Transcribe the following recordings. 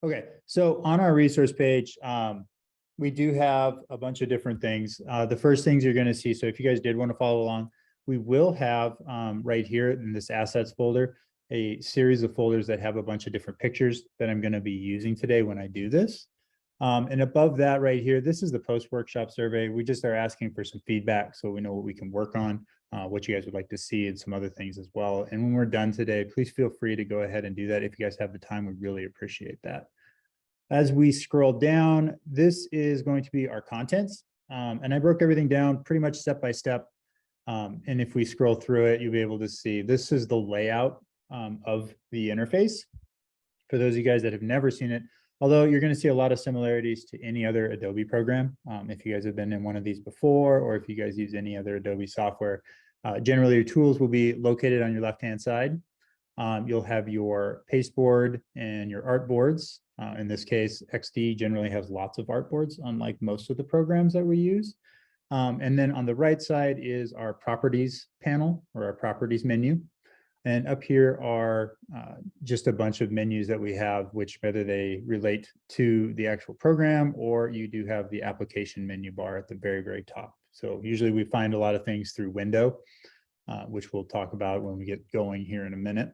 Okay, so on our resource page, we do have a bunch of different things. The first things you're going to see, so if you guys did want to follow along, we will have right here in this assets folder, a series of folders that have a bunch of different pictures that I'm going to be using today when I do this. And above that right here, this is the post-workshop survey. We just are asking for some feedback so we know what we can work on, what you guys would like to see, and some other things as well. And when we're done today, please feel free to go ahead and do that. If you guys have the time, we really appreciate that. As we scroll down, this is going to be our contents. And I broke everything down pretty much step by step. And if we scroll through it, you'll be able to see this is the layout of the interface. For those of you guys that have never seen it, although you're going to see a lot of similarities to any other Adobe program. If you guys have been in one of these before, or if you guys use any other Adobe software, generally your tools will be located on your left-hand side. You'll have your pasteboard and your artboards. In this case, Xd generally has lots of artboards, unlike most of the programs that we use. And then on the right side is our properties panel, or our properties menu. And up here are just a bunch of menus that we have, which whether they relate to the actual program, or you do have the application menu bar at the very, very top. So usually we find a lot of things through window, which we'll talk about when we get going here in a minute.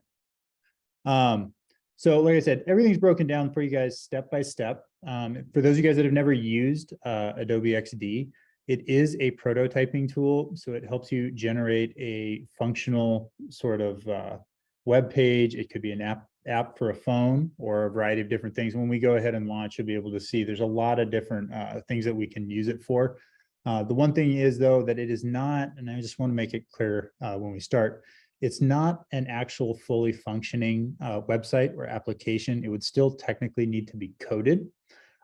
So like I said, everything's broken down for you guys step by step. For those of you guys that have never used Adobe Xd, it is a prototyping tool. So it helps you generate a functional sort of web page. It could be an app for a phone, or a variety of different things. When we go ahead and launch, you'll be able to see there's a lot of different things that we can use it for. The one thing is, though, that it is not, and I just want to make it clear when we start, it's not an actual fully functioning website or application. It would still technically need to be coded,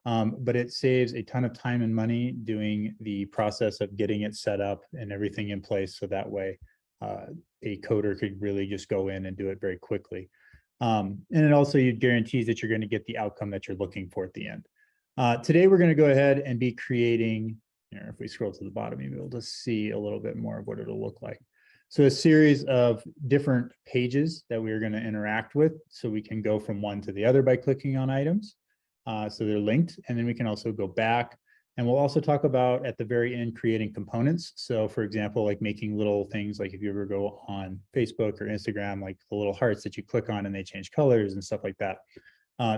but it saves a ton of time and money doing the process of getting it set up and everything in place. So that way a coder could really just go in and do it very quickly. And it also guarantees that you're going to get the outcome that you're looking for at the end. Today, we're going to go ahead and be creating, if we scroll to the bottom, you'll be able to see a little bit more of what it'll look like. So a series of different pages that we're going to interact with, so we can go from one to the other by clicking on items. So they're linked, and then we can also go back. And we'll also talk about at the very end creating components. So for example, like making little things, like if you ever go on Facebook or Instagram, like the little hearts that you click on and they change colors and stuff like that.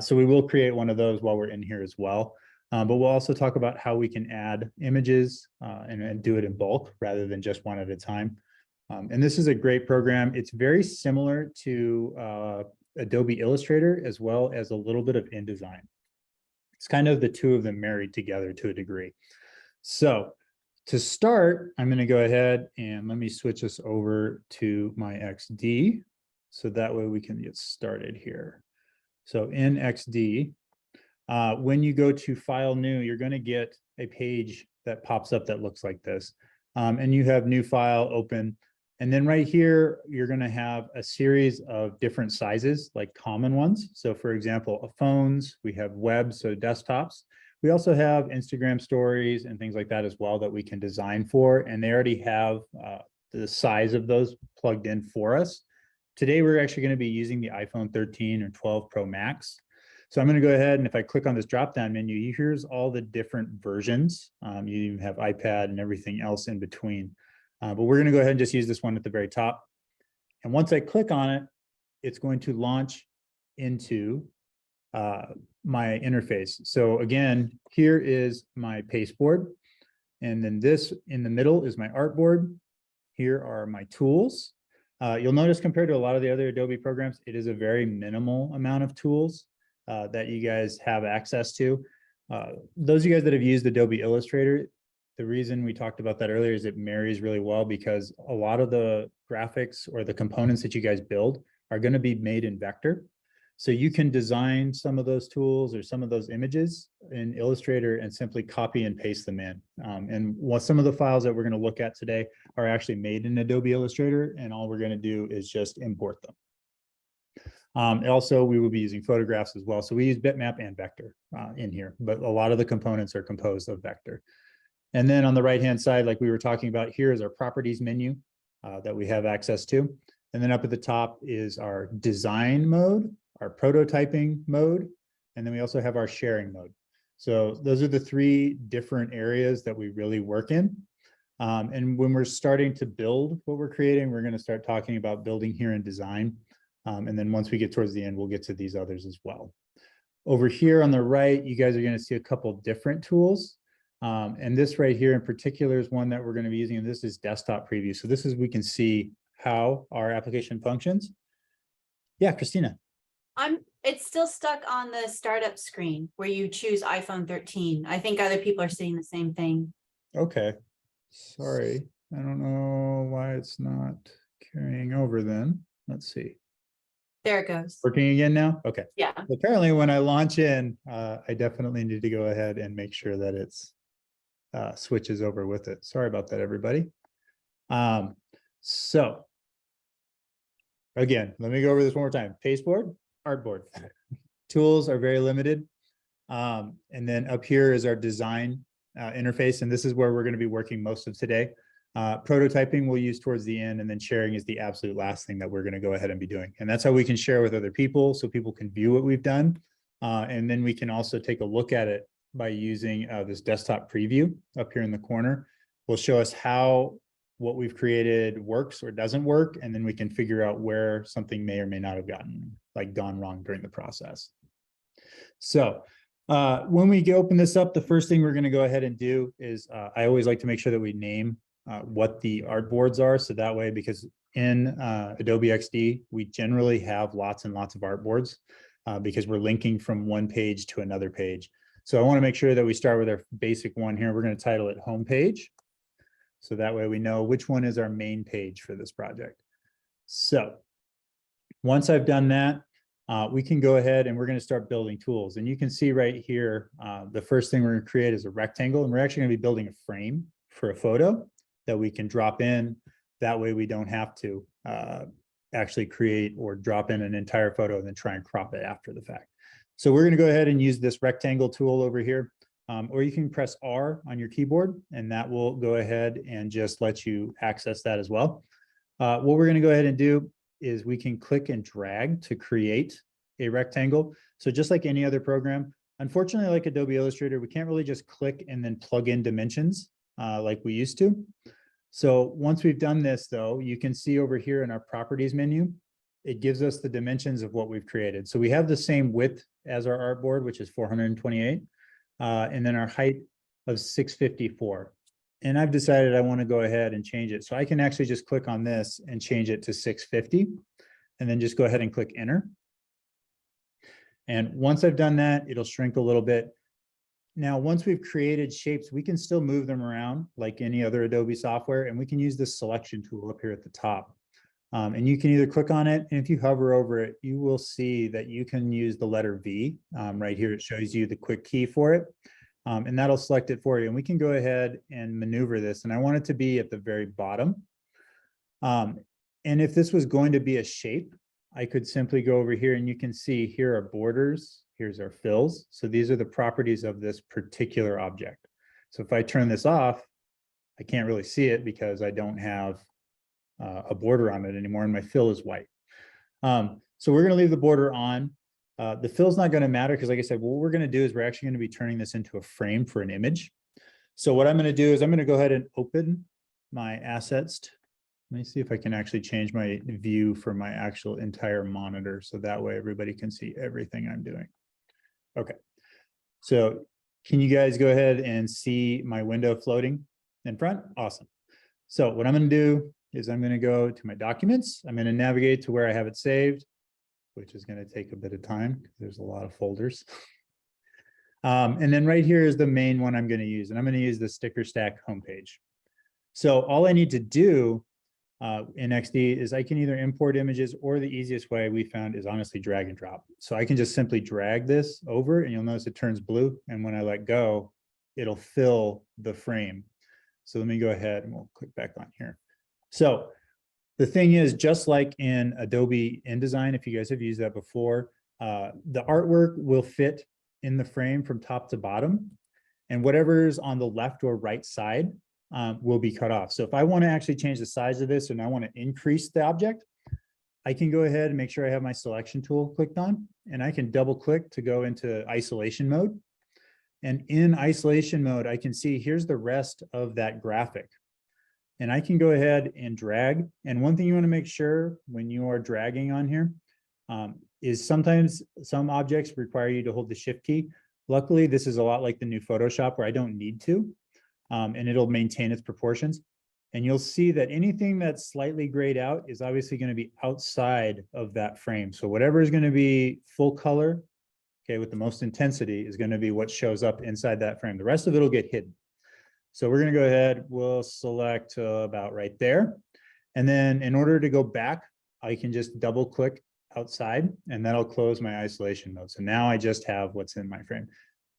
So we will create one of those while we're in here as well. But we'll also talk about how we can add images and do it in bulk rather than just one at a time. And this is a great program. It's very similar to Adobe Illustrator, as well as a little bit of InDesign. It's kind of the two of them married together to a degree. So to start, I'm going to go ahead and let me switch this over to my Xd. So that way we can get started here. So in Xd, when you go to File New, you're going to get a page that pops up that looks like this. And you have New File, Open. And then right here, you're going to have a series of different sizes, like common ones. So for example, phones, we have web, so desktops. We also have Instagram stories and things like that as well that we can design for. And they already have the size of those plugged in for us. Today, we're actually going to be using the iPhone 13 or 12 Pro Max. So I'm going to go ahead, and if I click on this drop-down menu, here's all the different versions. You even have iPad and everything else in between. But we're going to go ahead and just use this one at the very top. And once I click on it, it's going to launch into my interface. So again, here is my pasteboard. And then this in the middle is my artboard. Here are my tools. You'll notice compared to a lot of the other Adobe programs, it is a very minimal amount of tools that you guys have access to. Those of you guys that have used Adobe Illustrator, the reason we talked about that earlier is it marries really well because a lot of the graphics or the components that you guys build are going to be made in vector. So you can design some of those tools or some of those images in Illustrator and simply copy and paste them in. And what some of the files that we're going to look at today are actually made in Adobe Illustrator, and all we're going to do is just import them. Also, we will be using photographs as well. So we use bitmap and vector in here, but a lot of the components are composed of vector. And then on the right-hand side, like we were talking about, here is our properties menu that we have access to. And then up at the top is our design mode, our prototyping mode, and then we also have our sharing mode. So those are the three different areas that we really work in. And when we're starting to build what we're creating, we're going to start talking about building here in design. And then once we get towards the end, we'll get to these others as well. Over here on the right, you guys are going to see a couple different tools. And this right here in particular is one that we're going to be using, and this is desktop preview. So this is, we can see how our application functions. Yeah, Christina. It's still stuck on the startup screen where you choose iPhone 13. I think other people are seeing the same thing. Okay. Sorry. I don't know why it's not carrying over then. Let's see. There it goes. Working again now? Okay. Yeah. Apparently when I launch in, I definitely need to go ahead and make sure that it's switches over with it. Sorry about that, everybody. So again, let me go over this one more time. Pasteboard, artboard. Tools are very limited. And then up here is our design interface. And this is where we're going to be working most of today. Prototyping we'll use towards the end, and then sharing is the absolute last thing that we're going to go ahead and be doing. And that's how we can share with other people, so people can view what we've done. And then we can also take a look at it by using this desktop preview up here in the corner. Will show us how what we've created works or doesn't work, and then we can figure out where something may or may not have gone wrong during the process. So when we open this up, the first thing we're going to go ahead and do is I always like to make sure that we name what the artboards are. So that way, because in Adobe Xd, we generally have lots and lots of artboards because we're linking from one page to another page. So I want to make sure that we start with our basic one here. We're going to title it Home Page. So that way we know which one is our main page for this project. So once I've done that, we can go ahead and we're going to start building tools. And you can see right here, the first thing we're going to create is a rectangle, and we're actually going to be building a frame for a photo that we can drop in. That way we don't have to actually create or drop in an entire photo and then try and crop it after the fact. So we're going to go ahead and use this rectangle tool over here, or you can press R on your keyboard, and that will go ahead and just let you access that as well. What we're going to go ahead and do is we can click and drag to create a rectangle. So just like any other program, unfortunately, like Adobe Illustrator, we can't really just click and then plug in dimensions like we used to. So once we've done this, though, you can see over here in our properties menu, it gives us the dimensions of what we've created. So we have the same width as our artboard, which is 428, and then our height of 654. And I've decided I want to go ahead and change it. So I can actually just click on this and change it to 650, and then just go ahead and click enter. And once I've done that, it'll shrink a little bit. Now, once we've created shapes, we can still move them around like any other Adobe software, and we can use this selection tool up here at the top. And you can either click on it, and if you hover over it, you will see that you can use the letter V. Right here, it shows you the quick key for it. And that'll select it for you. And we can go ahead and maneuver this. And I want it to be at the very bottom. And if this was going to be a shape, I could simply go over here, and you can see here are borders. Here's our fills. So these are the properties of this particular object. So if I turn this off, I can't really see it because I don't have a border on it anymore, and my fill is white. So we're going to leave the border on. The fill's not going to matter because, like I said, what we're going to do is we're actually going to be turning this into a frame for an image. So what I'm going to do is I'm going to go ahead and open my assets. Let me see if I can actually change my view for my actual entire monitor, so that way everybody can see everything I'm doing. Okay, so can you guys go ahead and see my window floating in front? Awesome. So what I'm going to do is I'm going to go to my documents. I'm going to navigate to where I have it saved, which is going to take a bit of time because there's a lot of folders. And then right here is the main one I'm going to use, and I'm going to use the sticker stack homepage. So all I need to do in XD is I can either import images, or the easiest way we found is honestly drag and drop. So I can just simply drag this over, and you'll notice it turns blue. And when I let go, it'll fill the frame. So let me go ahead and we'll click back on here. So the thing is, just like in Adobe InDesign, if you guys have used that before, the artwork will fit in the frame from top to bottom, and whatever's on the left or right side will be cut off. So if I want to actually change the size of this and I want to increase the object, I can go ahead and make sure I have my selection tool clicked on, and I can double click to go into isolation mode. And in isolation mode, I can see here's the rest of that graphic. And I can go ahead and drag. And one thing you want to make sure when you are dragging on here is sometimes some objects require you to hold the shift key. Luckily, this is a lot like the new Photoshop where I don't need to, and it'll maintain its proportions. And you'll see that anything that's slightly grayed out is obviously going to be outside of that frame. So whatever is going to be full color, okay, with the most intensity is going to be what shows up inside that frame. The rest of it will get hidden. So we're going to go ahead, we'll select about right there. And then in order to go back, I can just double click outside and that'll close my isolation mode. So now I just have what's in my frame.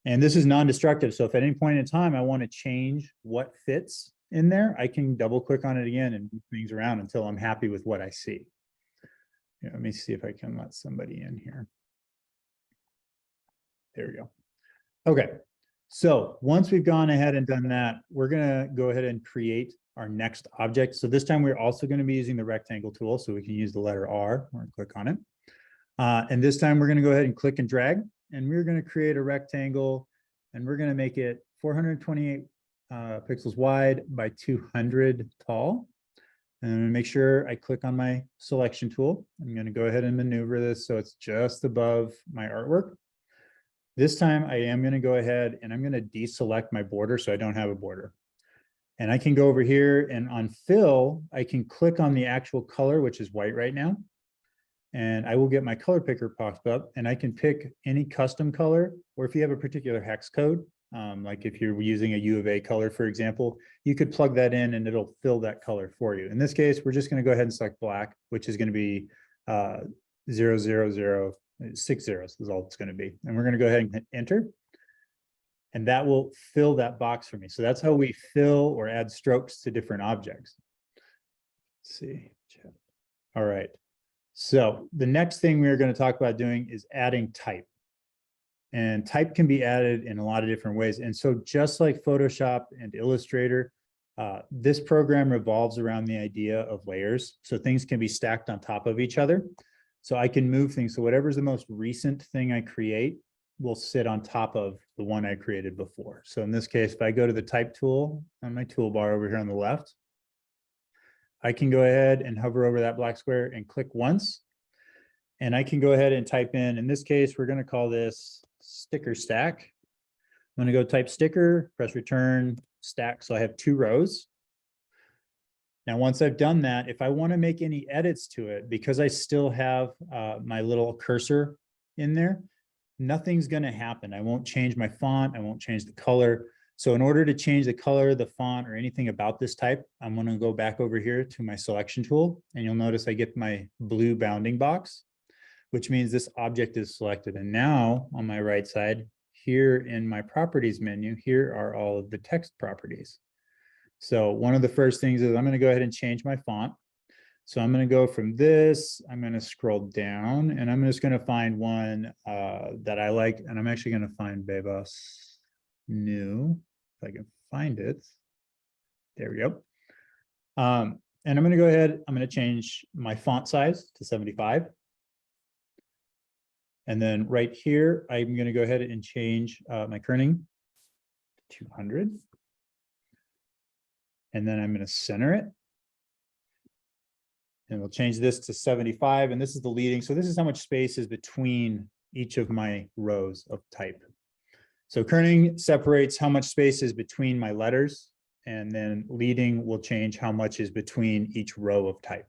And this is non-destructive. So if at any point in time I want to change what fits in there, I can double click on it again and move things around until I'm happy with what I see. Yeah, let me see if I can let somebody in here. There we go. Okay. So once we've gone ahead and done that, we're going to go ahead and create our next object. So this time we're also going to be using the rectangle tool. So we can use the letter R or click on it. And this time we're going to go ahead and click and drag. And we're going to create a rectangle and we're going to make it 428 pixels wide by 200 tall. And I'm going to make sure I click on my selection tool. I'm going to go ahead and maneuver this so it's just above my artwork. This time I am going to go ahead and I'm going to deselect my border so I don't have a border. And I can go over here and on fill, I can click on the actual color, which is white right now. And I will get my color picker popped up and I can pick any custom color, or if you have a particular hex code, like if you're using a U of A color, for example, you could plug that in and it'll fill that color for you. In this case, we're just going to go ahead and select black, which is going to be 000 6 zeros is all it's going to be. And we're going to go ahead and hit enter. And that will fill that box for me. So that's how we fill or add strokes to different objects. Let's see. All right. So the next thing we're going to talk about doing is adding type. And type can be added in a lot of different ways. And so just like Photoshop and Illustrator, this program revolves around the idea of layers. So things can be stacked on top of each other. So I can move things. So whatever's the most recent thing I create will sit on top of the one I created before. So in this case, if I go to the type tool on my toolbar over here on the left, I can go ahead and hover over that black square and click once. And I can go ahead and type in this case, we're going to call this sticker stack. I'm going to go type sticker, press return, stack. So I have 2 rows. Now, once I've done that, if I want to make any edits to it, because I still have my little cursor in there, nothing's going to happen. I won't change my font. I won't change the color. So in order to change the color, the font, or anything about this type, I'm going to go back over here to my selection tool. And you'll notice I get my blue bounding box, which means this object is selected. And now on my right side, here in my properties menu, here are all of the text properties. So one of the first things is I'm going to go ahead and change my font. So I'm going to go from this, I'm going to scroll down and I'm just going to find one that I like. And I'm actually going to find Bebas New, if I can find it. There we go. And I'm going to go ahead, I'm going to change my font size to 75. And then right here, I'm going to go ahead and change my kerning to 200. And then I'm going to center it. And we'll change this to 75. And this is the leading. So this is how much space is between each of my rows of type. So kerning separates how much space is between my letters. And then leading will change how much is between each row of type.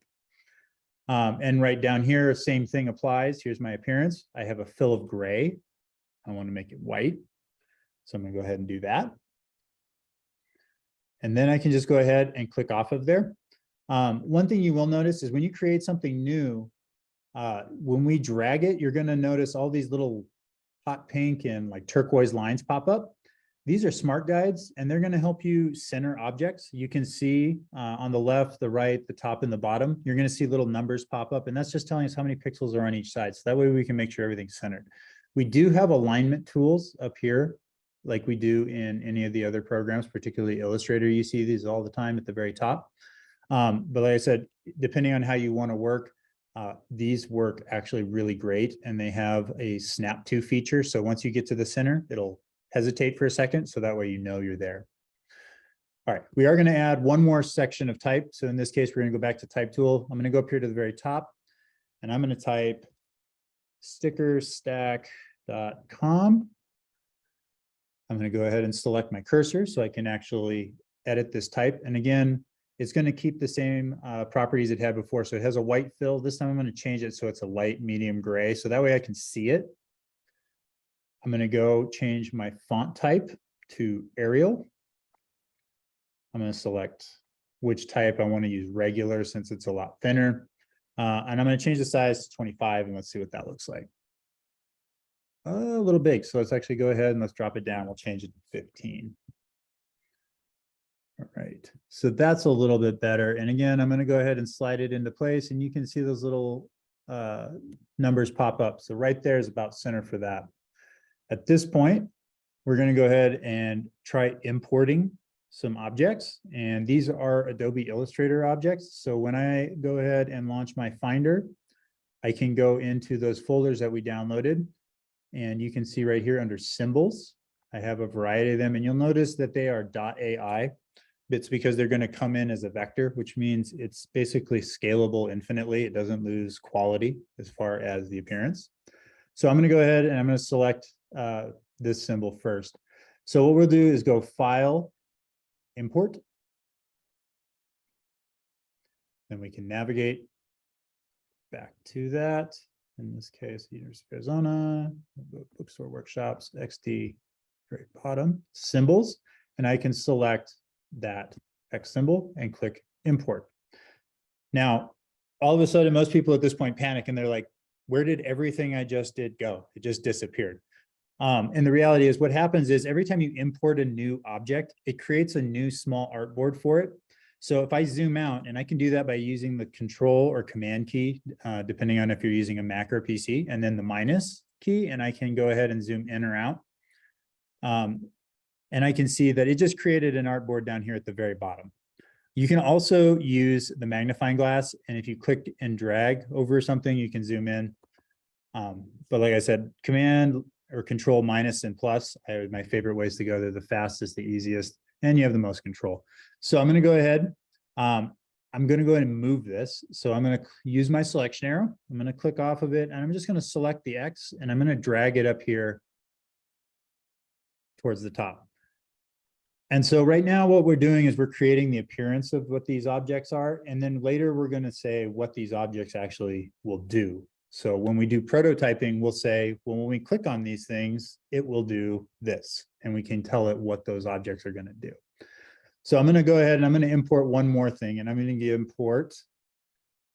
And right down here, same thing applies. Here's my appearance. I have a fill of gray. I want to make it white. So I'm going to go ahead and do that. And then I can just go ahead and click off of there. One thing you will notice is when you create something new, when we drag it, you're going to notice all these little hot pink and like turquoise lines pop up. These are smart guides, and they're going to help you center objects. You can see on the left, the right, the top, and the bottom, you're going to see little numbers pop up, and that's just telling us how many pixels are on each side. So that way we can make sure everything's centered. We do have alignment tools up here, like we do in any of the other programs, particularly Illustrator. You see these all the time at the very top. But like I said, depending on how you want to work, These work actually really great, and they have a snap to feature. So once you get to the center, it'll hesitate for a second. So that way, you know you're there. All right, we are going to add one more section of type. So in this case, we're going to go back to type tool. I'm going to go up here to the very top, and I'm going to type stickerstack.com. I'm going to go ahead and select my cursor so I can actually edit this type. And again, it's going to keep the same properties it had before. So it has a white fill. This time I'm going to change it so it's a light medium gray. So that way I can see it. I'm going to go change my font type to Arial. I'm going to select which type I want to use, regular, since it's a lot thinner. And I'm going to change the size to 25, and let's see what that looks like. A little big. So let's actually go ahead and let's drop it down. We'll change it to 15. All right. So that's a little bit better. And again, I'm going to go ahead and slide it into place, and you can see those little numbers pop up. So right there is about center for that. At this point, we're going to go ahead and try importing some objects. And these are Adobe Illustrator objects. So when I go ahead and launch my Finder, I can go into those folders that we downloaded. And you can see right here under symbols, I have a variety of them. And you'll notice that they are .ai. It's because they're going to come in as a vector, which means it's basically scalable infinitely. It doesn't lose quality as far as the appearance. So I'm going to go ahead and I'm going to select this symbol first. So what we'll do is go File, Import. Then we can navigate back to that. In this case, University of Arizona, Bookstore Workshops, XD, very bottom, symbols, and I can select that X symbol and click import. Now, all of a sudden, most people at this point panic and they're like, where did everything I just did go? It just disappeared. And the reality is what happens is every time you import a new object, it creates a new small artboard for it. So if I zoom out, and I can do that by using the Control or Command key, depending on if you're using a Mac or PC, and then the minus key, and I can go ahead and zoom in or out. And I can see that it just created an artboard down here at the very bottom. You can also use the magnifying glass, and if you click and drag over something, you can zoom in. But like I said, Command or Control minus and plus are my favorite ways to go. They're the fastest, the easiest, and you have the most control. So I'm going to go ahead. I'm going to go ahead and move this. So I'm going to use my selection arrow. I'm going to click off of it, and I'm just going to select the X, and I'm going to drag it up here towards the top. And so right now what we're doing is we're creating the appearance of what these objects are. And then later we're going to say what these objects actually will do. So when we do prototyping, we'll say, well, when we click on these things, it will do this. And we can tell it what those objects are going to do. So I'm going to go ahead and I'm going to import one more thing. And I'm going to import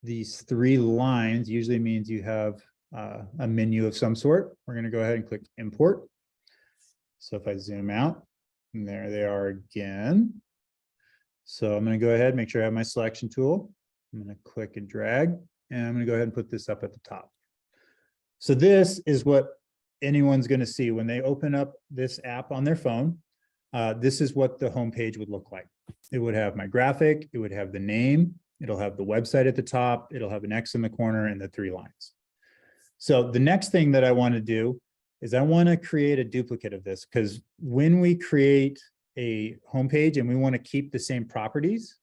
these 3 lines. Usually means you have a menu of some sort. We're going to go ahead and click import. So if I zoom out, and there they are again. So I'm going to go ahead and make sure I have my selection tool. I'm going to click and drag, and I'm going to go ahead and put this up at the top. So this is what anyone's going to see when they open up this app on their phone. This is what the homepage would look like. It would have my graphic. It would have the name. It'll have the website at the top. It'll have an X in the corner and the 3 lines. So the next thing that I want to do is I want to create a duplicate of this, because when we create a homepage and we want to keep the same properties,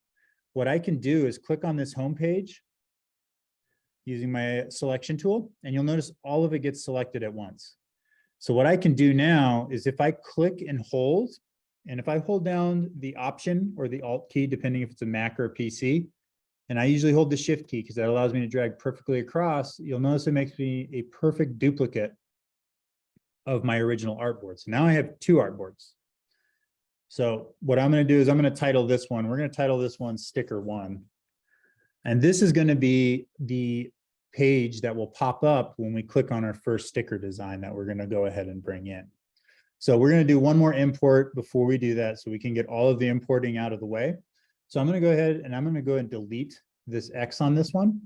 what I can do is click on this homepage using my selection tool, and you'll notice all of it gets selected at once. So what I can do now is if I click and hold, and if I hold down the Option or the Alt key, depending if it's a Mac or a PC, and I usually hold the Shift key because that allows me to drag perfectly across, you'll notice it makes me a perfect duplicate of my original artboard. So now I have 2 artboards. So what I'm going to do is I'm going to title this one. We're going to title this one Sticker 1. And this is going to be the page that will pop up when we click on our first sticker design that we're going to go ahead and bring in. So we're going to do one more import before we do that so we can get all of the importing out of the way. So I'm going to go ahead and I'm going to go and delete this X on this one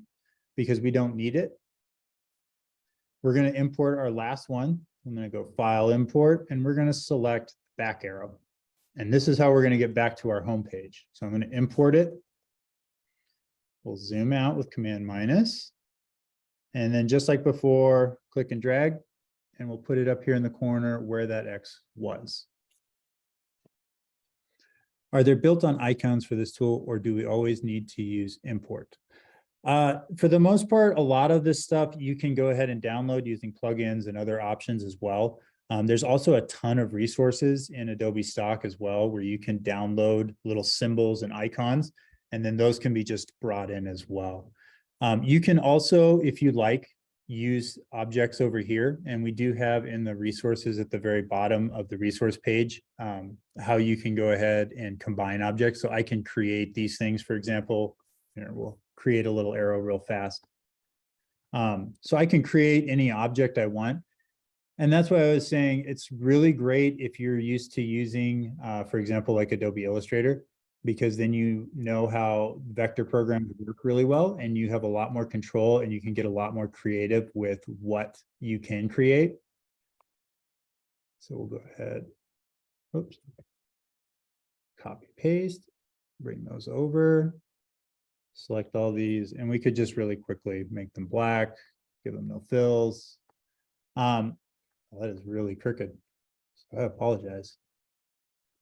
because we don't need it. We're going to import our last one. I'm going to go File, Import, and we're going to select back arrow. And this is how we're going to get back to our home page. So I'm going to import it. We'll zoom out with Command minus. And then just like before, click and drag, and we'll put it up here in the corner where that X was. Are there built-on icons for this tool, or do we always need to use import? For the most part, a lot of this stuff you can go ahead and download using plugins and other options as well. There's also a ton of resources in Adobe Stock as well, where you can download little symbols and icons, and then those can be just brought in as well. You can also, if you like, use objects over here, and we do have in the resources at the very bottom of the resource page how you can go ahead and combine objects. So I can create these things, for example. Here, we'll create a little arrow real fast. So I can create any object I want. And that's why I was saying it's really great if you're used to using, for example, like Adobe Illustrator, because then you know how vector programs work really well, and you have a lot more control, and you can get a lot more creative with what you can create. So we'll go ahead, oops, copy, paste, bring those over, select all these, and we could just really quickly make them black, give them no fills. That is really crooked, so I apologize.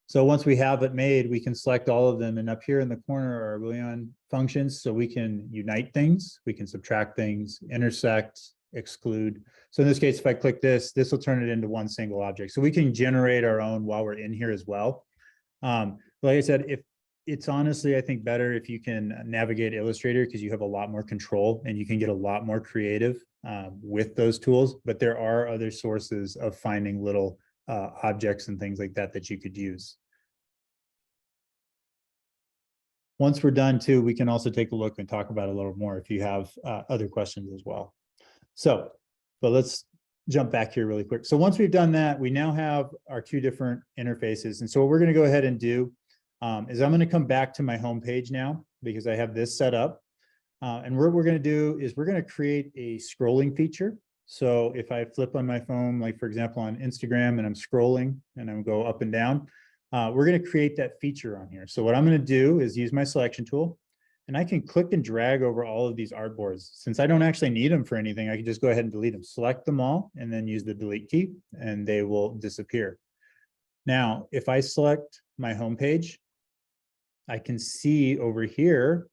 So once we have it made, we can select all of them, and up here in the corner are our Boolean functions, so we can unite things, we can subtract things, intersect, exclude. So in this case, if I click this, this will turn it into one single object. So we can generate our own while we're in here as well. Like I said, if it's honestly, I think better if you can navigate Illustrator, because you have a lot more control and you can get a lot more creative with those tools. But there are other sources of finding little objects and things like that that you could use. Once we're done too, we can also take a look and talk about it a little more if you have other questions as well. So, but let's jump back here really quick. So once we've done that, we now have our two different interfaces. And so what we're going to go ahead and do is I'm going to come back to my home page now, because I have this set up. And what we're going to do is we're going to create a scrolling feature. So if I flip on my phone, like for example, on Instagram, and I'm scrolling and I'm go up and down, we're going to create that feature on here. So what I'm going to do is use my selection tool, and I can click and drag over all of these artboards. Since I don't actually need them for anything, I can just go ahead and delete them, select them all, and then use the delete key, and they will disappear. Now, if I select my home page, I can see over here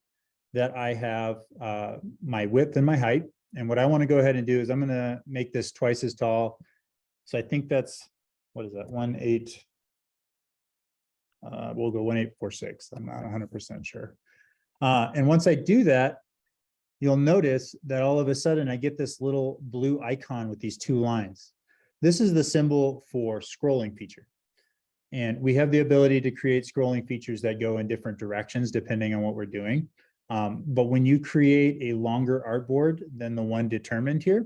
that I have my width and my height. And what I want to go ahead and do is I'm going to make this twice as tall. So I think that's, what is that, 1.8, we'll go 1.846. I'm not 100% sure. And once I do that, you'll notice that all of a sudden I get this little blue icon with these two lines. This is the symbol for scrolling feature. And we have the ability to create scrolling features that go in different directions depending on what we're doing. But when you create a longer artboard than the one determined here,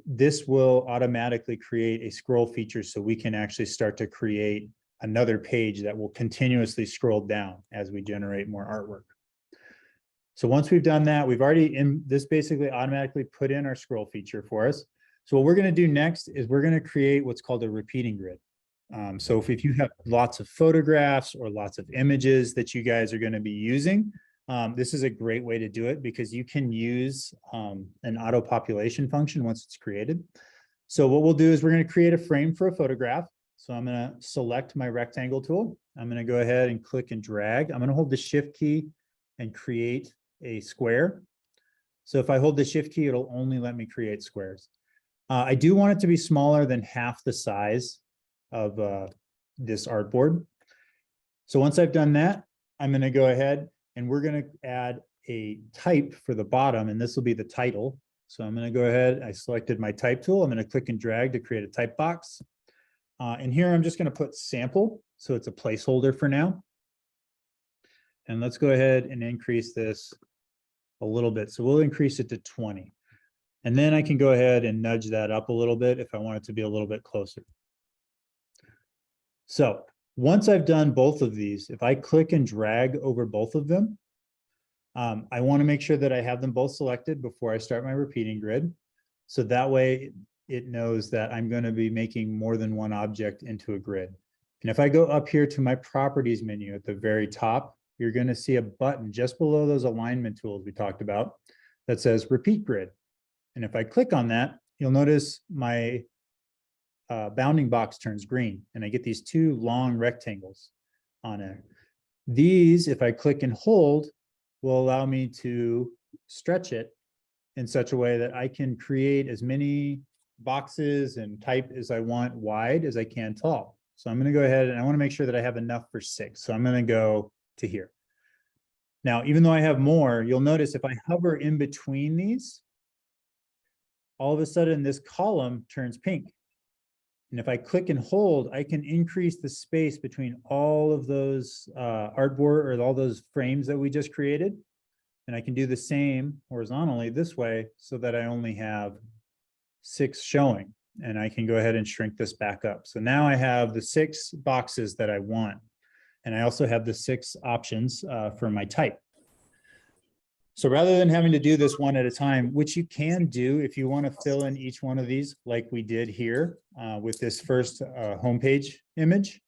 this will automatically create a scroll feature, so we can actually start to create another page that will continuously scroll down as we generate more artwork. So once we've done that, we've already this basically automatically put in our scroll feature for us. So what we're going to do next is we're going to create what's called a repeating grid. So if you have lots of photographs or lots of images that you guys are going to be using, this is a great way to do it, because you can use an auto population function once it's created. So what we'll do is we're going to create a frame for a photograph. So I'm going to select my rectangle tool. I'm going to go ahead and click and drag. I'm going to hold the shift key and create a square. So if I hold the shift key, it'll only let me create squares. I do want it to be smaller than half the size of this artboard. So once I've done that, I'm going to go ahead and we're going to add a type for the bottom, and this will be the title. So I'm going to go ahead, I selected my type tool. I'm going to click and drag to create a type box. And here I'm just going to put sample, so it's a placeholder for now. And let's go ahead and increase this a little bit. So we'll increase it to 20. And then I can go ahead and nudge that up a little bit if I want it to be a little bit closer. So once I've done both of these, if I click and drag over both of them, I want to make sure that I have them both selected before I start my repeating grid. So that way it knows that I'm going to be making more than one object into a grid. And if I go up here to my properties menu at the very top, you're going to see a button just below those alignment tools we talked about that says repeat grid. And if I click on that, you'll notice my bounding box turns green and I get these two long rectangles on it. These, if I click and hold, will allow me to stretch it in such a way that I can create as many boxes and type as I want wide as I can tall. So I'm going to go ahead and I want to make sure that I have enough for 6. So I'm going to go to here. Now, even though I have more, you'll notice if I hover in between these, all of a sudden this column turns pink. And if I click and hold, I can increase the space between all of those artboard or all those frames that we just created. And I can do the same horizontally this way so that I only have 6 showing. And I can go ahead and shrink this back up. So now I have the 6 boxes that I want. And I also have the 6 options for my type. So rather than having to do this one at a time, which you can do if you want to fill in each one of these like we did here with this first homepage image,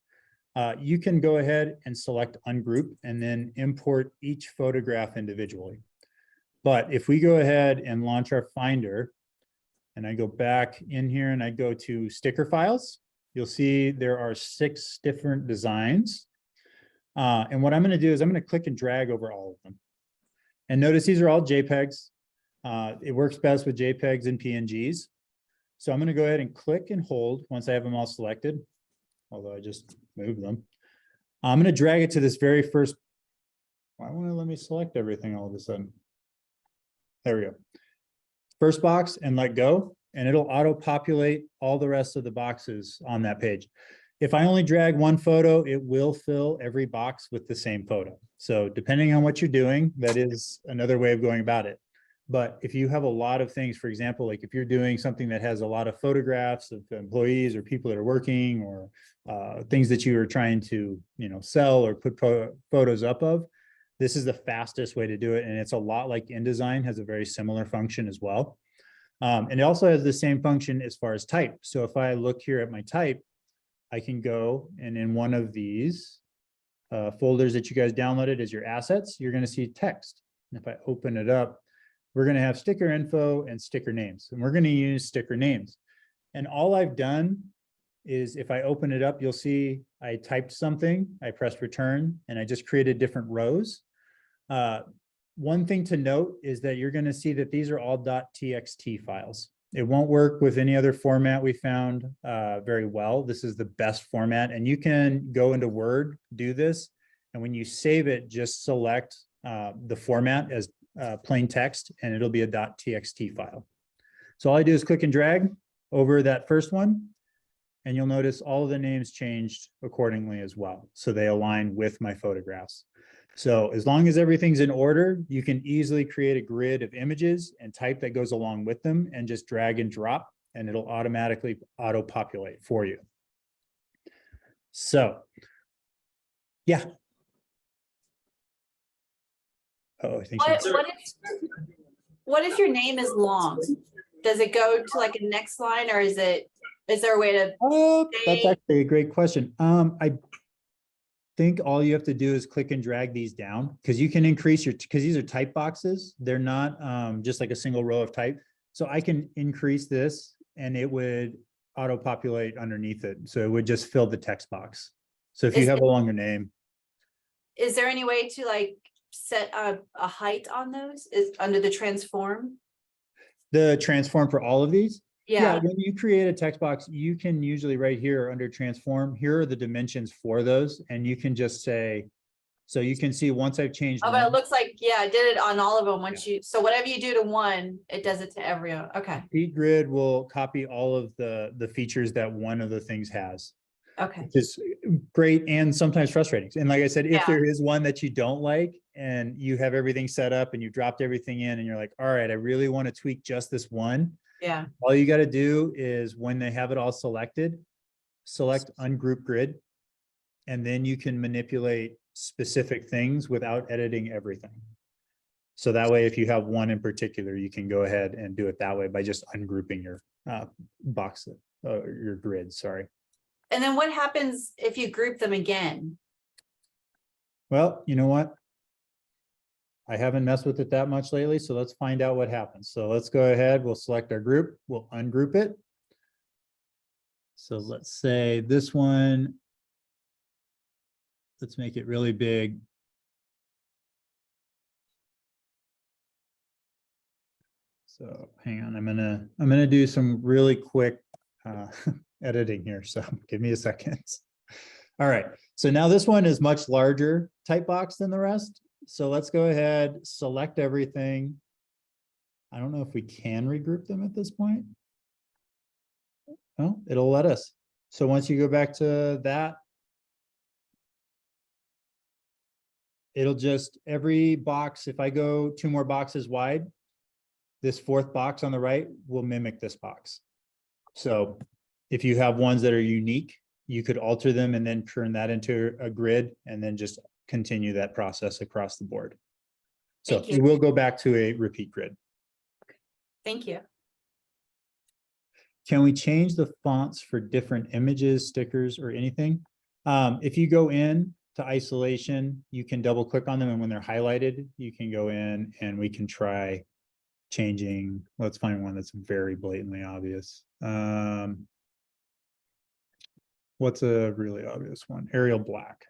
you can go ahead and select ungroup and then import each photograph individually. But if we go ahead and launch our Finder, and I go back in here and I go to sticker files, you'll see there are 6 different designs. And what I'm going to do is I'm going to click and drag over all of them. And notice these are all JPEGs. It works best with JPEGs and PNGs. So I'm going to go ahead and click and hold once I have them all selected, although I just moved them. I'm going to drag it to this very first. Why won't it let me select everything all of a sudden? There we go. First box and let go, and it'll auto-populate all the rest of the boxes on that page. If I only drag one photo, it will fill every box with the same photo. So depending on what you're doing, that is another way of going about it. But if you have a lot of things, for example, like if you're doing something that has a lot of photographs of employees or people that are working or things that you are trying to, sell or put photos up of, this is the fastest way to do it. And it's a lot like InDesign has a very similar function as well. And it also has the same function as far as type. So if I look here at my type, I can go and in one of these folders that you guys downloaded as your assets, you're going to see text. And if I open it up, we're going to have sticker info and sticker names, and we're going to use sticker names. And all I've done is if I open it up, you'll see I typed something, I pressed return, and I just created different rows. One thing to note is that you're going to see that these are all .txt files. It won't work with any other format we found very well. This is the best format, and you can go into Word, do this, and when you save it, just select the format as plain text, and it'll be a .txt file. So all I do is click and drag over that first one, and you'll notice all of the names changed accordingly as well. So they align with my photographs. So as long as everything's in order, you can easily create a grid of images and type that goes along with them and just drag and drop, and it'll automatically auto-populate for you. So, yeah. Oh, I think what if your name is long? Does it go to like a next line, or is there a way to that's actually a great question. I think all you have to do is click and drag these down, because you can increase because these are type boxes. They're not just like a single row of type. So I can increase this and it would auto-populate underneath it. So it would just fill the text box. So if you have a longer name. Is there any way to like set a height on those? Is under the transform? The transform for all of these? Yeah. When you create a text box, you can usually right here under transform, here are the dimensions for those. And you can just say, so you can see once I've changed. Oh, but it looks like, yeah, I did it on all of them. So whatever you do to one, it does it to every other. Okay. Feed grid will copy all of the features that one of the things has. Okay. Which is great and sometimes frustrating. And like I said, if there is one that you don't like and you have everything set up and you dropped everything in and you're like, all right, I really want to tweak just this one. Yeah. All you got to do is when they have it all selected, select ungroup grid, and then you can manipulate specific things without editing everything. So that way, if you have one in particular, you can go ahead and do it that way by just ungrouping your box, your grid, sorry. And then what happens if you group them again? Well, you know what? I haven't messed with it that much lately, so let's find out what happens. So let's go ahead, we'll select our group, we'll ungroup it. So let's say this one, let's make it really big. So hang on, I'm gonna do some really quick editing here. So give me a second. All right, so now this one is much larger type box than the rest. So let's go ahead, select everything. I don't know if we can regroup them at this point. Oh, it'll let us. So once you go back to that, it'll just, every box, if I go 2 more boxes wide, this 4th box on the right will mimic this box. So if you have ones that are unique, you could alter them and then turn that into a grid and then just continue that process across the board. So Thank you. it will go back to a repeat grid. Thank you. Can we change the fonts for different images, stickers, or anything? If you go in to isolation, you can double click on them, and when they're highlighted, you can go in and we can try changing. Let's find one that's very blatantly obvious. What's a really obvious one? Arial black.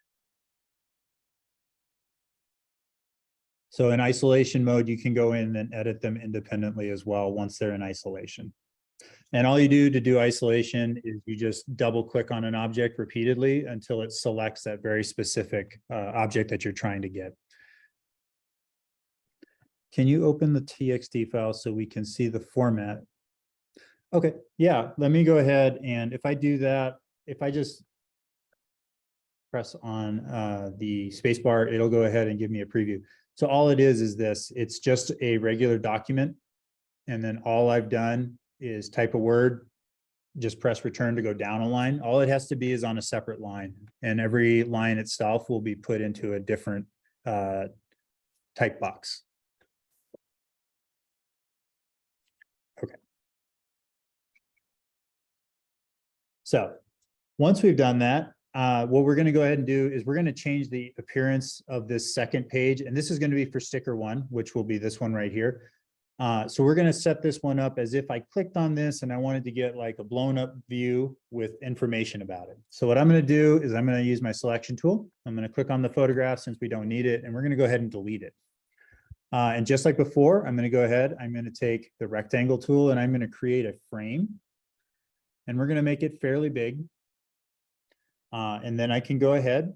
So in isolation mode, you can go in and edit them independently as well once they're in isolation. And all you do to do isolation is you just double click on an object repeatedly until it selects that very specific object that you're trying to get. Can you open the TXT file so we can see the format? Okay, yeah, let me go ahead, and if I do that, if I just press on the spacebar, it'll go ahead and give me a preview. So all it is this, it's just a regular document. And then all I've done is type a word, just press return to go down a line. All it has to be is on a separate line, and every line itself will be put into a different type box. Okay. So once we've done that, what we're going to go ahead and do is we're going to change the appearance of this second page. And this is going to be for sticker 1, which will be this one right here. So we're going to set this one up as if I clicked on this and I wanted to get like a blown up view with information about it. So what I'm going to do is I'm going to use my selection tool. I'm going to click on the photograph since we don't need it, and we're going to go ahead and delete it. And just like before, I'm going to go ahead, I'm going to take the rectangle tool and I'm going to create a frame, and we're going to make it fairly big. And then I can go ahead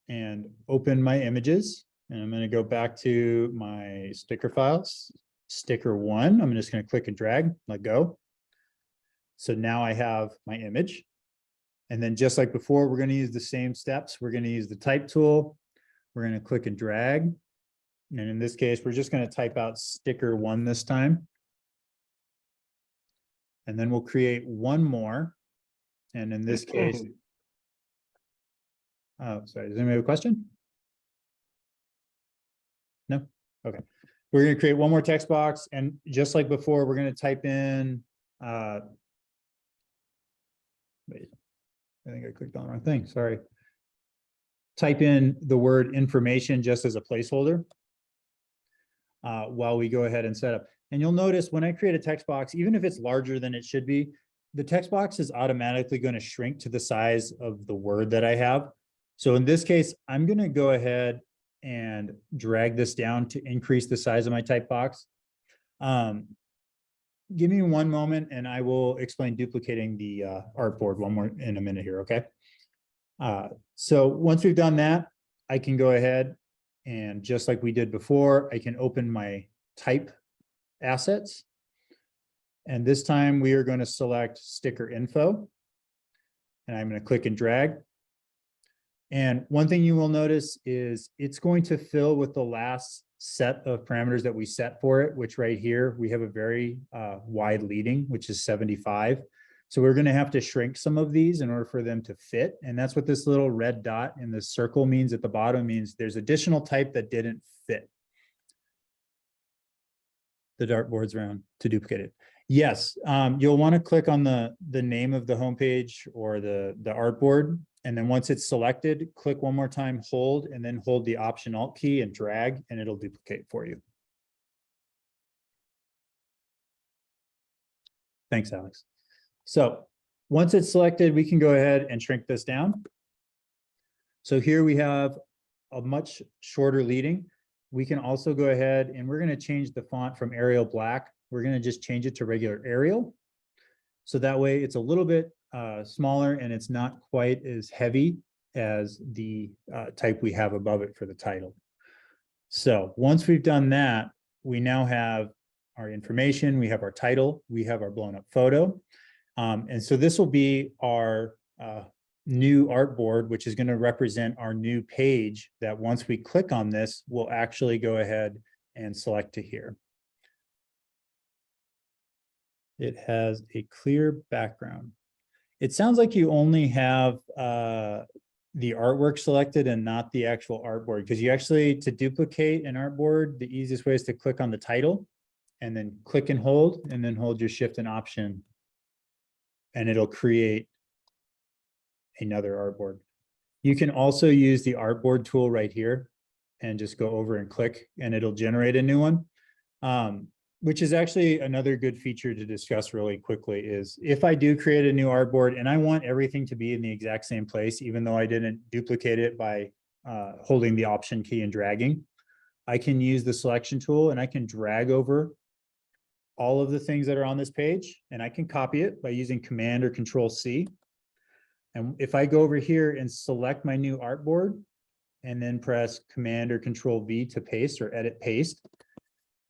and open my images, and I'm going to go back to my sticker files, sticker 1. I'm just going to click and drag, let go. So now I have my image. And then just like before, we're going to use the same steps. We're going to use the type tool. We're going to click and drag. And in this case, we're just going to type out sticker 1 this time. And then we'll create one more. And in this case, oh, sorry, does anybody have a question? No? Okay. We're going to create one more text box, and just like before, we're going to type in, wait, I think I clicked on the wrong thing, sorry. Type in the word information just as a placeholder while we go ahead and set up. And you'll notice when I create a text box, even if it's larger than it should be, the text box is automatically going to shrink to the size of the word that I have. So in this case, I'm going to go ahead and drag this down to increase the size of my type box. Give me one moment and I will explain duplicating the artboard one more in a minute here, okay? So once we've done that, I can go ahead and just like we did before, I can open my type assets. And this time we are going to select sticker info. And I'm going to click and drag. And one thing you will notice is it's going to fill with the last set of parameters that we set for it, which right here, we have a very wide leading, which is 75. So we're going to have to shrink some of these in order for them to fit. And that's what this little red dot in the circle means at the bottom, means there's additional type that didn't fit. The dartboard's around to duplicate it. Yes, you'll want to click on the name of the homepage or the artboard And then once it's selected, click one more time, hold, and then hold the Option Alt key and drag, and it'll duplicate for you. Thanks, Alex. So once it's selected, we can go ahead and shrink this down. So here we have a much shorter leading. We can also go ahead and we're going to change the font from Arial Black. We're going to just change it to regular Arial. So that way it's a little bit smaller and it's not quite as heavy as the type we have above it for the title. So once we've done that, we now have our information, we have our title, we have our blown up photo. And so this will be our new artboard, which is going to represent our new page that once we click on this, we'll actually go ahead and select to here. It has a clear background. It sounds like you only have the artwork selected and not the actual artboard, because you actually, to duplicate an artboard, the easiest way is to click on the title and then click and then hold your Shift and Option, and it'll create another artboard. You can also use the artboard tool right here and just go over and click and it'll generate a new one. Which is actually another good feature to discuss really quickly is if I do create a new artboard and I want everything to be in the exact same place, even though I didn't duplicate it by holding the Option key and dragging, I can use the selection tool and I can drag over all of the things that are on this page and I can copy it by using Command or Control C. And if I go over here and select my new artboard and then press Command or Control V to paste or edit paste,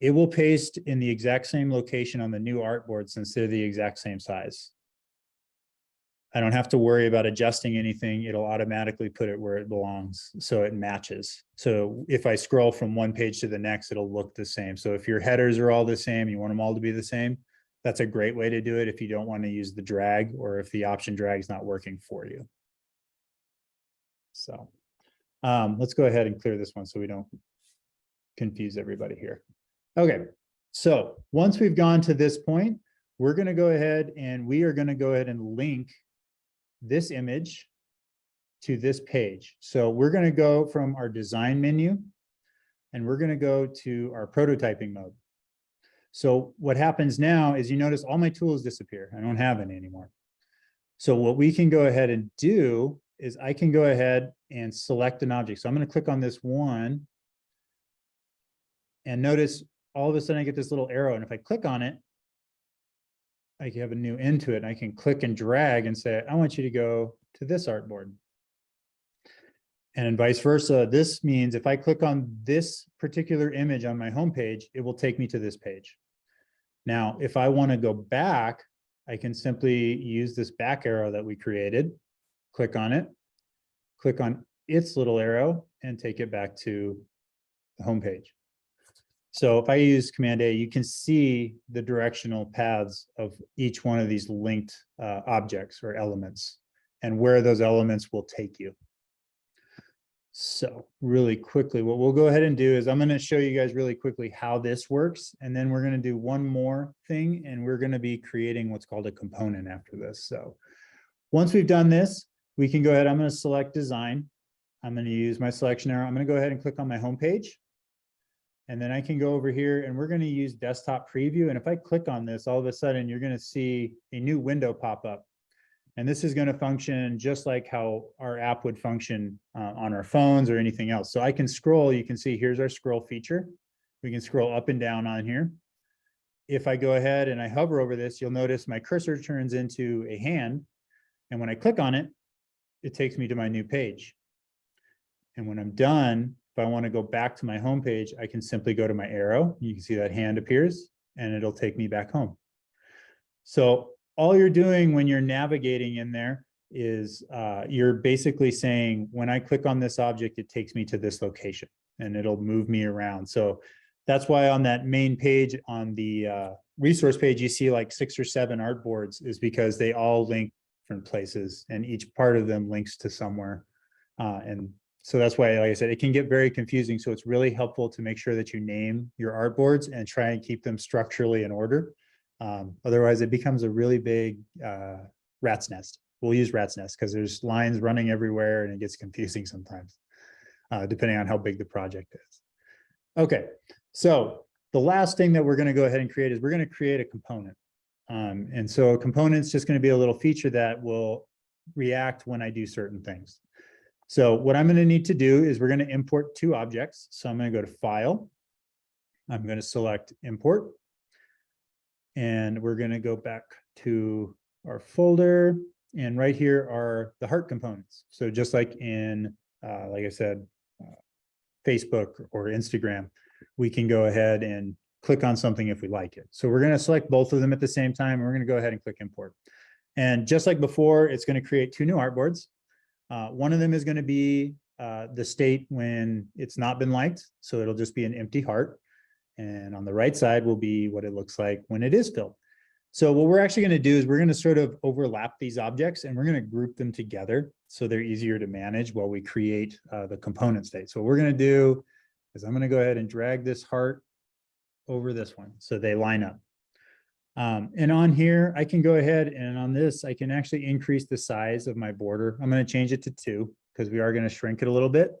it will paste in the exact same location on the new artboard since they're the exact same size. I don't have to worry about adjusting anything. It'll automatically put it where it belongs so it matches. So if I scroll from one page to the next, it'll look the same. So if your headers are all the same, you want them all to be the same, that's a great way to do it if you don't want to use the drag or if the option drag is not working for you. So let's go ahead and clear this one so we don't confuse everybody here. Okay, so once we've gone to this point, we're going to go ahead and we are going to go ahead and link this image to this page. So we're going to go from our design menu and we're going to go to our prototyping mode. So what happens now is you notice all my tools disappear. I don't have any anymore. So what we can go ahead and do is I can go ahead and select an object. So I'm going to click on this one and notice all of a sudden I get this little arrow, and if I click on it, I can have a new end to it. And I can click and drag and say, I want you to go to this artboard. And vice versa. This means if I click on this particular image on my homepage, it will take me to this page. Now, if I want to go back, I can simply use this back arrow that we created, click on it, click on its little arrow, and take it back to the homepage. So if I use Command A, you can see the directional paths of each one of these linked objects or elements and where those elements will take you. So really quickly, what we'll go ahead and do is I'm going to show you guys really quickly how this works. And then we're going to do one more thing, and we're going to be creating what's called a component after this. So once we've done this, we can go ahead. I'm going to select design. I'm going to use my selection arrow. I'm going to go ahead and click on my home page. And then I can go over here and we're going to use desktop preview. And if I click on this, all of a sudden you're going to see a new window pop up. And this is going to function just like how our app would function on our phones or anything else. So I can scroll, you can see here's our scroll feature. We can scroll up and down on here. If I go ahead and I hover over this, you'll notice my cursor turns into a hand. And when I click on it, it takes me to my new page. And when I'm done, if I want to go back to my home page, I can simply go to my arrow. You can see that hand appears and it'll take me back home. So all you're doing when you're navigating in there is you're basically saying, when I click on this object, it takes me to this location and it'll move me around. So that's why on that main page on the resource page, you see like 6 or 7 artboards, is because they all link different places and each part of them links to somewhere. And so that's why, like I said, it can get very confusing. So it's really helpful to make sure that you name your artboards and try and keep them structurally in order. Otherwise, it becomes a really big rat's nest. We'll use rat's nest because there's lines running everywhere and it gets confusing sometimes, depending on how big the project is. Okay, so the last thing that we're going to go ahead and create is we're going to create a component. And so a component is just going to be a little feature that will react when I do certain things. So what I'm going to need to do is we're going to import two objects. So I'm going to go to File. I'm going to select Import. And we're going to go back to our folder. And right here are the heart components. So just like in, like I said, Facebook or Instagram, we can go ahead and click on something if we like it. So we're going to select both of them at the same time. We're going to go ahead and click Import. And just like before, it's going to create two new artboards. One of them is going to be the state when it's not been liked. So it'll just be an empty heart. And on the right side will be what it looks like when it is filled. So what we're actually going to do is we're going to sort of overlap these objects and we're going to group them together so they're easier to manage while we create the component state. So what we're going to do is I'm going to go ahead and drag this heart over this one so they line up. And on here, I can go ahead and on this, I can actually increase the size of my border. I'm going to change it to 2 because we are going to shrink it a little bit.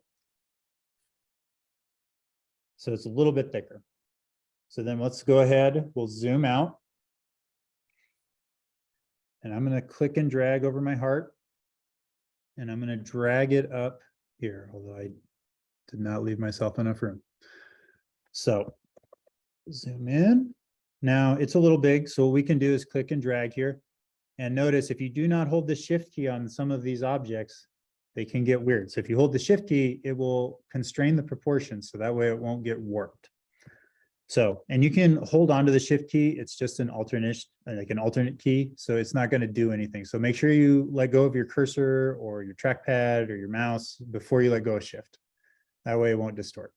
So it's a little bit thicker. So then let's go ahead, we'll zoom out. And I'm going to click and drag over my heart. And I'm going to drag it up here, although I did not leave myself enough room. So zoom in. Now it's a little big, so what we can do is click and drag here. And notice if you do not hold the shift key on some of these objects, they can get weird. So if you hold the shift key, it will constrain the proportions, so that way it won't get warped. So, and you can hold on to the shift key. It's just an alternate, like an alternate key. So it's not going to do anything. So make sure you let go of your cursor or your trackpad or your mouse before you let go of shift. That way it won't distort.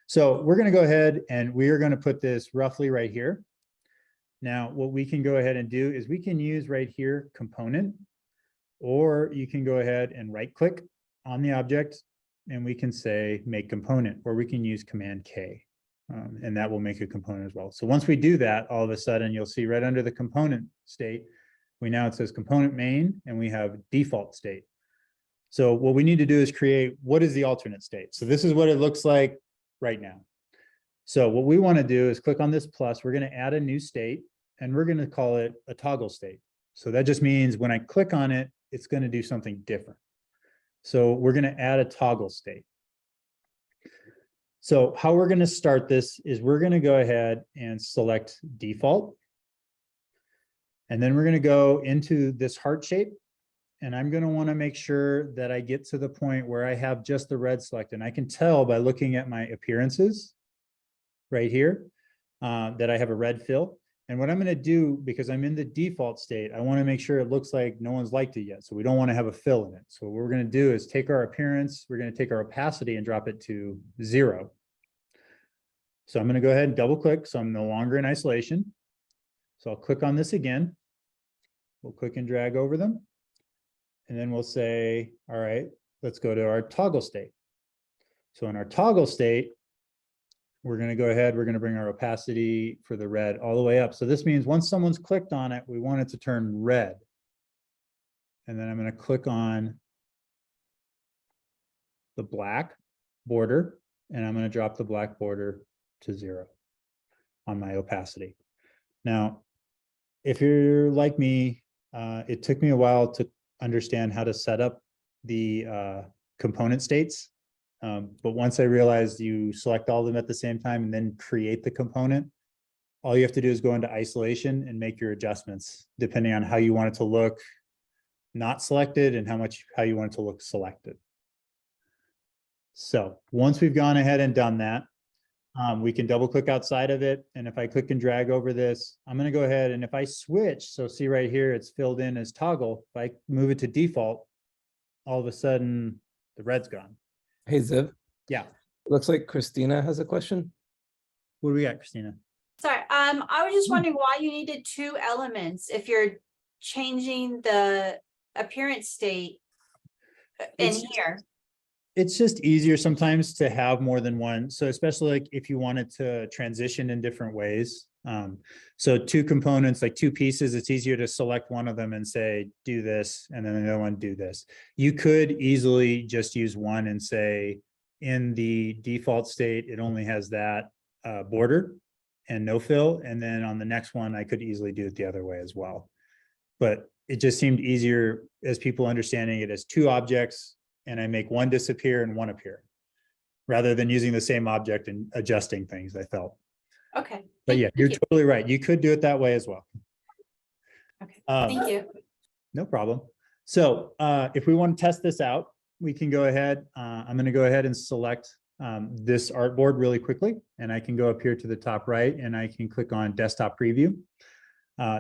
So we're going to go ahead and we are going to put this roughly right here. Now, what we can go ahead and do is we can use right here component, or you can go ahead and right click on the object and we can say make component, or we can use Command K. And that will make a component as well. So once we do that, all of a sudden you'll see right under the component state, it says component main and we have default state. So what we need to do is create what is the alternate state. So this is what it looks like right now. So what we want to do is click on this plus, we're going to add a new state and we're going to call it a toggle state. So that just means when I click on it, it's going to do something different. So we're going to add a toggle state. So how we're going to start this is we're going to go ahead and select default. And then we're going to go into this heart shape. And I'm going to want to make sure that I get to the point where I have just the red selected. And I can tell by looking at my appearances right here that I have a red fill. And what I'm going to do, because I'm in the default state, I want to make sure it looks like no one's liked it yet. So we don't want to have a fill in it. So what we're going to do is take our appearance, we're going to take our opacity and drop it to 0. So I'm going to go ahead and double click. So I'm no longer in isolation. So I'll click on this again. We'll click and drag over them. And then we'll say, all right, let's go to our toggle state. So in our toggle state, we're going to go ahead, we're going to bring our opacity for the red all the way up. So this means once someone's clicked on it, we want it to turn red. And then I'm going to click on the black border, and I'm going to drop the black border to 0 on my opacity. Now, if you're like me, it took me a while to understand how to set up the component states. But once I realized you select all of them at the same time and then create the component, all you have to do is go into isolation and make your adjustments depending on how you want it to look not selected and how you want it to look selected. So once we've gone ahead and done that, we can double click outside of it. And if I click and drag over this, I'm going to go ahead and if I switch, so see right here, it's filled in as toggle. If I move it to default, all of a sudden the red's gone. Hey, Ziv. Yeah. Looks like Christina has a question. What do we got, Christina? Sorry, I was just wondering why you needed 2 elements if you're changing the appearance state in here. It's just easier sometimes to have more than one. So especially like if you wanted to transition in different ways, So two components, like two pieces, it's easier to select one of them and say, do this, and then the other one do this. You could easily just use one and say, in the default state, it only has that border and no fill. And then on the next one, I could easily do it the other way as well. But it just seemed easier as people understanding it as two objects, and I make one disappear and one appear, rather than using the same object and adjusting things, I felt. Okay. But yeah, thank you're you. totally right. You could do it that way as well. Okay, thank you. No problem. So if we want to test this out, we can go ahead. I'm going to go ahead and select this artboard really quickly, and I can go up here to the top right, and I can click on desktop preview.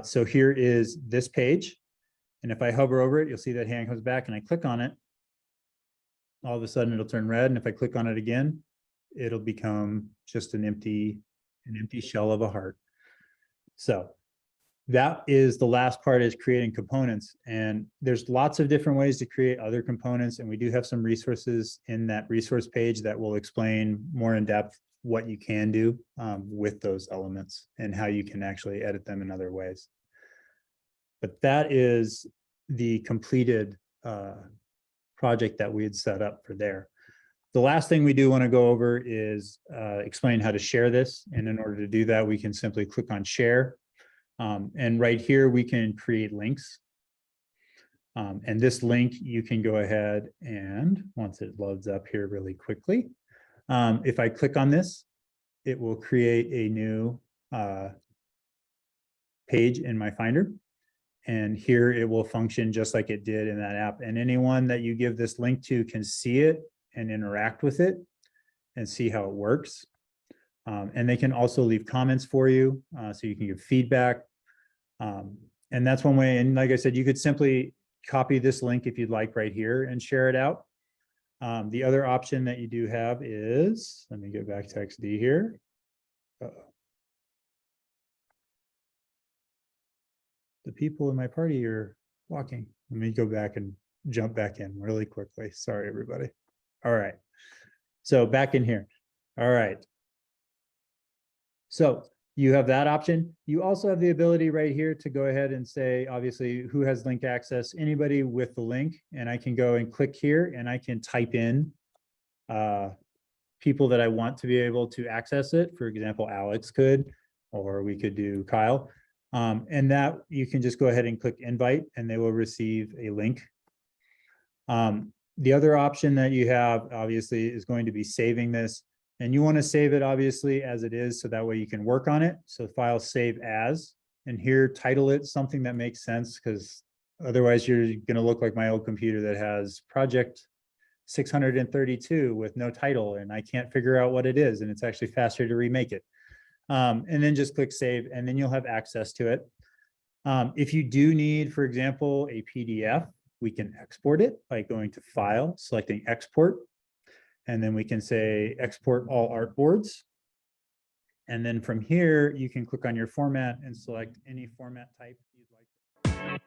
So here is this page. And if I hover over it, you'll see that hand comes back and I click on it. All of a sudden it'll turn red. And if I click on it again, it'll become just an empty shell of a heart. So that is the last part, is creating components. And there's lots of different ways to create other components. And we do have some resources in that resource page that will explain more in depth what you can do with those elements and how you can actually edit them in other ways. But that is the completed project that we had set up for there. The last thing we do want to go over is explain how to share this. And in order to do that, we can simply click on share. And right here, we can create links. And this link, you can go ahead and once it loads up here really quickly, if I click on this, it will create a new page in my Finder. And here it will function just like it did in that app. And anyone that you give this link to can see it and interact with it and see how it works. And they can also leave comments for you, so you can give feedback. And that's one way. And like I said, you could simply copy this link if you'd like right here and share it out. The other option that you do have is, let me get back to XD here. The people in my party are walking. Let me go back and jump back in really quickly. Sorry, everybody. All right. So back in here. All right. So you have that option. You also have the ability right here to go ahead and say, obviously, who has link access, anybody with the link. And I can go and click here and I can type in people that I want to be able to access it. For example, Alex could, or we could do Kyle. And that you can just go ahead and click invite and they will receive a link. The other option that you have obviously is going to be saving this, and you want to save it obviously as it is, so that way you can work on it. So file save as, and here title it something that makes sense, because otherwise you're going to look like my old computer that has project 632 with no title and I can't figure out what it is, and it's actually faster to remake it. And then just click save, and then you'll have access to it. If you do need, for example, a PDF, we can export it by going to File, selecting Export, and then we can say Export all artboards. And then from here, you can click on your format and select any format type you'd like.